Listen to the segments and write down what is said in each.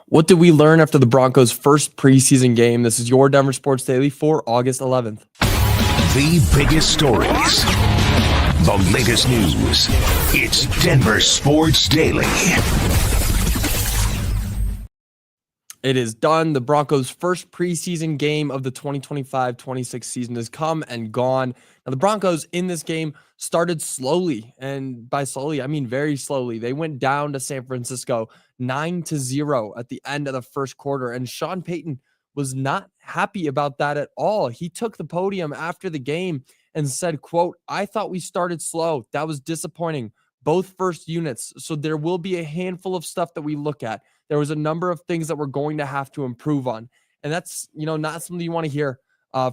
What did we learn after the Broncos' first preseason game? This is your Denver Sports Daily for August 11th. The biggest stories, the latest news. It's Denver Sports Daily. It is done. The Broncos' first preseason game of the 2025-26 season has come and gone. Now, the Broncos in this game started slowly, and by slowly, I mean very slowly. They went down to San Francisco 9-0 at the end of the first quarter, and Sean Payton was not happy about that at all. He took the podium after the game and said, quote, "I thought we started slow. That was disappointing. Both first units. So there will be a handful of stuff that we look at. There was a number of things that we're going to have to improve on." And that's, not something you want to hear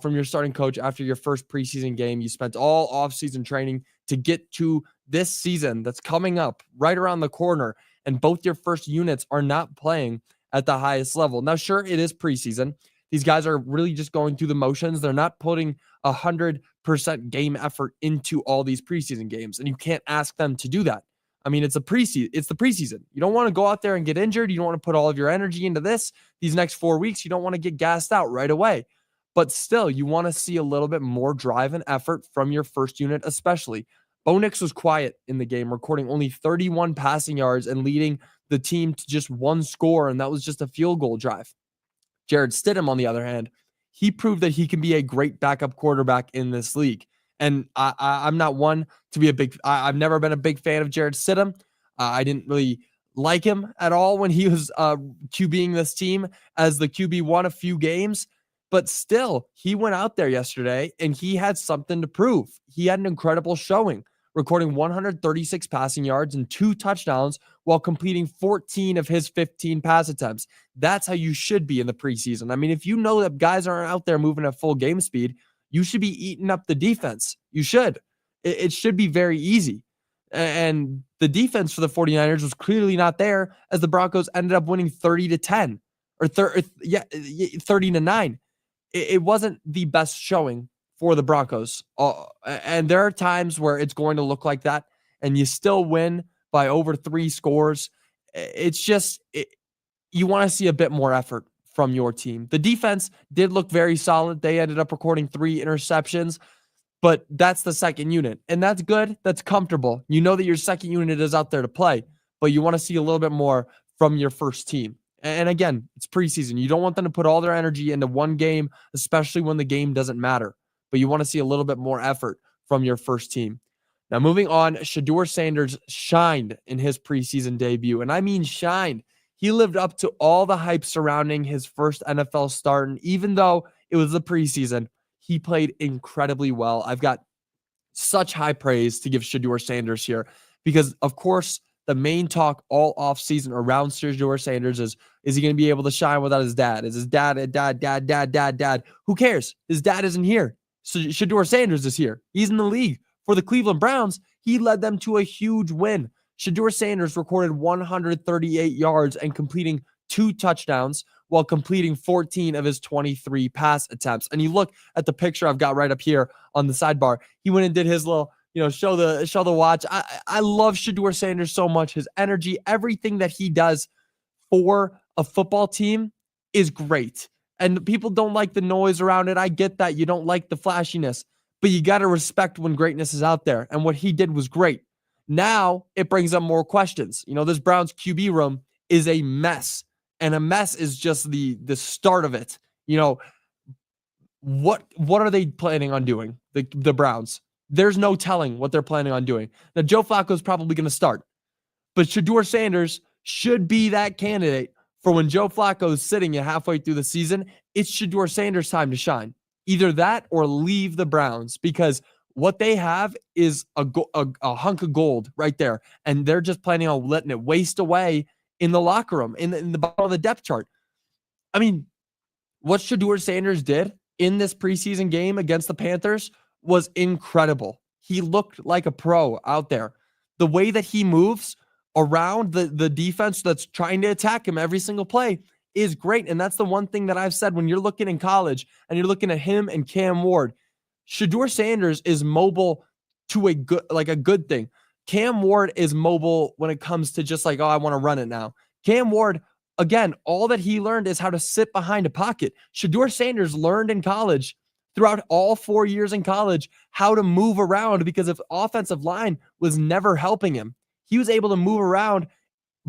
from your starting coach after your first preseason game. You spent all offseason training to get to this season that's coming up right around the corner, and both your first units are not playing at the highest level. Now, sure, it is preseason. These guys are really just going through the motions. They're not putting 100% game effort into all these preseason games, and you can't ask them to do that. I mean, it's the preseason. You don't want to go out there and get injured. You don't want to put all of your energy into these next 4 weeks. You don't want to get gassed out right away. But still, you want to see a little bit more drive and effort from your first unit, especially. Bo Nix was quiet in the game, recording only 31 passing yards and leading the team to just one score, and that was just a field goal drive. Jarrett Stidham, on the other hand, he proved that he can be a great backup quarterback in this league. And I'm not one to be I've never been a big fan of Jarrett Stidham. I didn't really like him at all when he was QBing this team as the QB1 a few games. But still, he went out there yesterday and he had something to prove. He had an incredible showing, recording 136 passing yards and 2 touchdowns while completing 14 of his 15 pass attempts. That's how you should be in the preseason. I mean, if you know that guys aren't out there moving at full game speed, you should be eating up the defense. You should. It should be very easy. And the defense for the 49ers was clearly not there, as the Broncos ended up winning 30-10 or 30-9. It wasn't the best showing for the Broncos. And there are times where it's going to look like that and you still win by over 3 scores. It's just, you want to see a bit more effort from your team. The defense did look very solid. They ended up recording 3 interceptions, but that's the second unit. And that's good. That's comfortable. You know that your second unit is out there to play, but you want to see a little bit more from your first team. And again, it's preseason. You don't want them to put all their energy into one game, especially when the game doesn't matter. But you want to see a little bit more effort from your first team. Now, moving on, Shedeur Sanders shined in his preseason debut. And I mean shined. He lived up to all the hype surrounding his first NFL start. And even though it was the preseason, he played incredibly well. I've got such high praise to give Shedeur Sanders here because, of course, the main talk all offseason around Shedeur Sanders is he going to be able to shine without his dad? Is his dad? Who cares? His dad isn't here. So Shedeur Sanders is here. He's in the league. For the Cleveland Browns, he led them to a huge win. Shedeur Sanders recorded 138 yards and completing 2 touchdowns while completing 14 of his 23 pass attempts. And you look at the picture I've got right up here on the sidebar. He went and did his little, show the watch. I love Shedeur Sanders so much. His energy, everything that he does for a football team is great. And people don't like the noise around it. I get that. You don't like the flashiness, but you got to respect when greatness is out there. And what he did was great. Now it brings up more questions. This Browns QB room is a mess, and a mess is just the start of it. What are they planning on doing? The Browns. There's no telling what they're planning on doing. Now, Joe Flacco is probably going to start, but Shedeur Sanders should be that candidate for when Joe Flacco is sitting at halfway through the season. It's Shedeur Sanders' time to shine. Either that or leave the Browns, because what they have is a hunk of gold right there, and they're just planning on letting it waste away in the locker room, in the bottom of the depth chart. I mean, what Shedeur Sanders did in this preseason game against the Panthers was incredible. He looked like a pro out there. The way that he moves around the defense that's trying to attack him every single play is great. And that's the one thing that I've said when you're looking in college and you're looking at him and Cam Ward. Shedeur Sanders is mobile to a good thing. Cam Ward is mobile when it comes to just I want to run it now. Cam Ward again, all that he learned is how to sit behind a pocket. Shedeur Sanders learned in college, throughout all 4 years in college, how to move around because the offensive line was never helping him. He was able to move around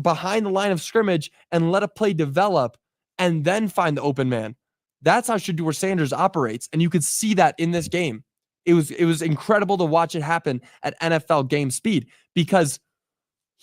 behind the line of scrimmage and let a play develop and then find the open man. That's how Shedeur Sanders operates, and you could see that in this game. It was incredible to watch it happen at NFL game speed because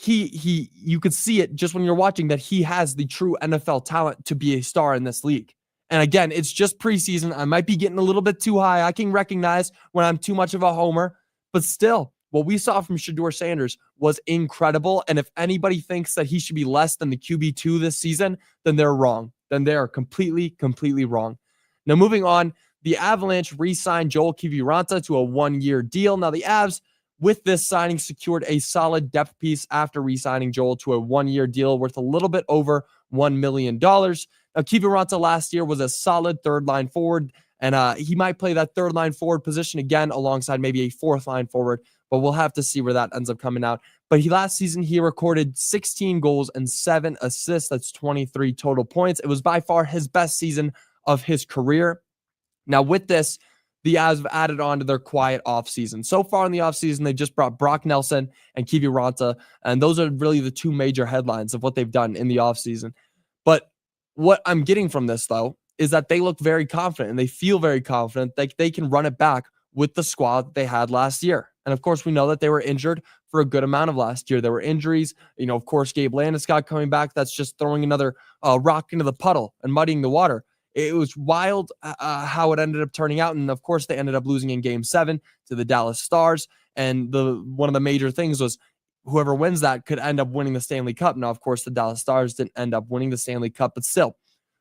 you could see it just when you're watching that he has the true NFL talent to be a star in this league. And again, it's just preseason. I might be getting a little bit too high. I can recognize when I'm too much of a homer, but still, what we saw from Shedeur Sanders was incredible. And if anybody thinks that he should be less than the QB2 this season, then they're wrong. Then they are completely wrong. Now, moving on, the Avalanche re-signed Joel Kiviranta to a 1-year deal. Now, the Avs, with this signing, secured a solid depth piece after re-signing Joel to a 1-year deal worth a little bit over $1 million. Now, Kiviranta last year was a solid third-line forward, and he might play that third-line forward position again alongside maybe a fourth-line forward, but we'll have to see where that ends up coming out. But last season, he recorded 16 goals and 7 assists. That's 23 total points. It was by far his best season of his career. Now, with this, the Avs have added on to their quiet offseason. So far in the offseason, they just brought Brock Nelson and Kiviranta, and those are really the two major headlines of what they've done in the offseason. But what I'm getting from this, though, is that they look very confident and they feel very confident that they can run it back with the squad that they had last year. And of course, we know that they were injured for a good amount of last year. There were injuries. Of course, Gabe Landeskog coming back. That's just throwing another rock into the puddle and muddying the water. It was wild how it ended up turning out. And of course, they ended up losing in Game 7 to the Dallas Stars. And one of the major things was whoever wins that could end up winning the Stanley Cup. Now, of course, the Dallas Stars didn't end up winning the Stanley Cup, but still,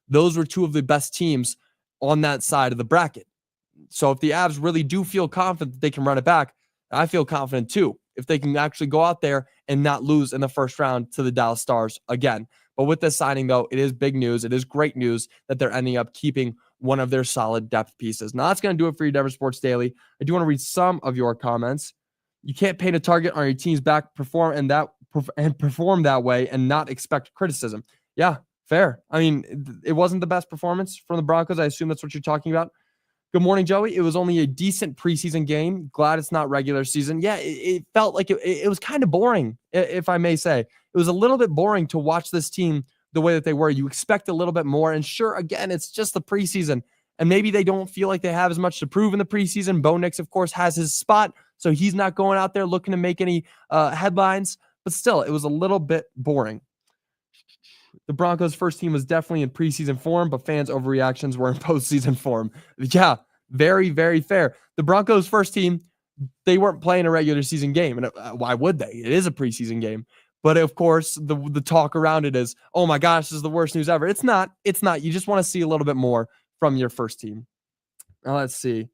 those were two of the best teams on that side of the bracket. So if the Avs really do feel confident that they can run it back, I feel confident too, if they can actually go out there and not lose in the first round to the Dallas Stars again. But with this signing, though, it is big news. It is great news that they're ending up keeping one of their solid depth pieces. Now, that's going to do it for your Denver Sports Daily. I do want to read some of your comments. You can't paint a target on your team's back, perform that way and not expect criticism. Yeah, fair. I mean, it wasn't the best performance from the Broncos. I assume that's what you're talking about. Good morning, Joey. It was only a decent preseason game. Glad it's not regular season. Yeah, it felt like it was kind of boring, if I may say. It was a little bit boring to watch this team the way that they were. You expect a little bit more. And sure, again, it's just the preseason. And maybe they don't feel like they have as much to prove in the preseason. Bo Nix, of course, has his spot. So he's not going out there looking to make any headlines. But still, it was a little bit boring. The Broncos' first team was definitely in preseason form, but fans' overreactions were in postseason form. Yeah, very, very fair. The Broncos' first team, they weren't playing a regular season game. And why would they? It is a preseason game. But of course, the talk around it is, oh my gosh, this is the worst news ever. It's not. It's not. You just want to see a little bit more from your first team. Now, let's see.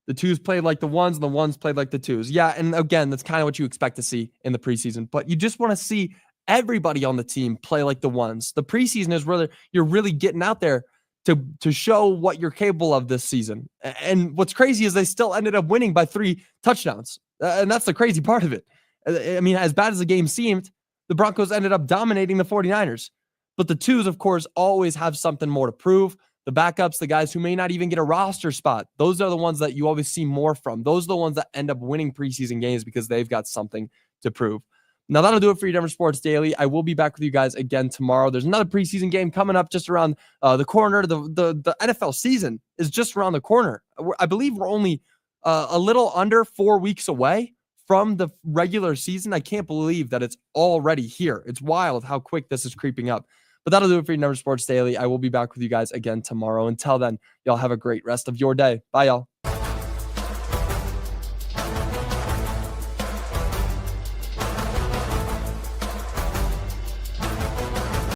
The twos played like the ones, and the ones played like the twos. Yeah, and again, that's kind of what you expect to see in the preseason. But you just want to see everybody on the team play like the ones. The preseason is where you're really getting out there to show what you're capable of this season. And what's crazy is they still ended up winning by 3 touchdowns. And that's the crazy part of it. I mean, as bad as the game seemed, the Broncos ended up dominating the 49ers. But the twos, of course, always have something more to prove. The backups, the guys who may not even get a roster spot, those are the ones that you always see more from. Those are the ones that end up winning preseason games because they've got something to prove. Now, that'll do it for your Denver Sports Daily. I will be back with you guys again tomorrow. There's another preseason game coming up just around the corner. The NFL season is just around the corner. I believe we're only a little under 4 weeks away from the regular season. I can't believe that it's already here. It's wild how quick this is creeping up. But that'll do it for your Denver Sports Daily. I will be back with you guys again tomorrow. Until then, y'all have a great rest of your day. Bye, y'all.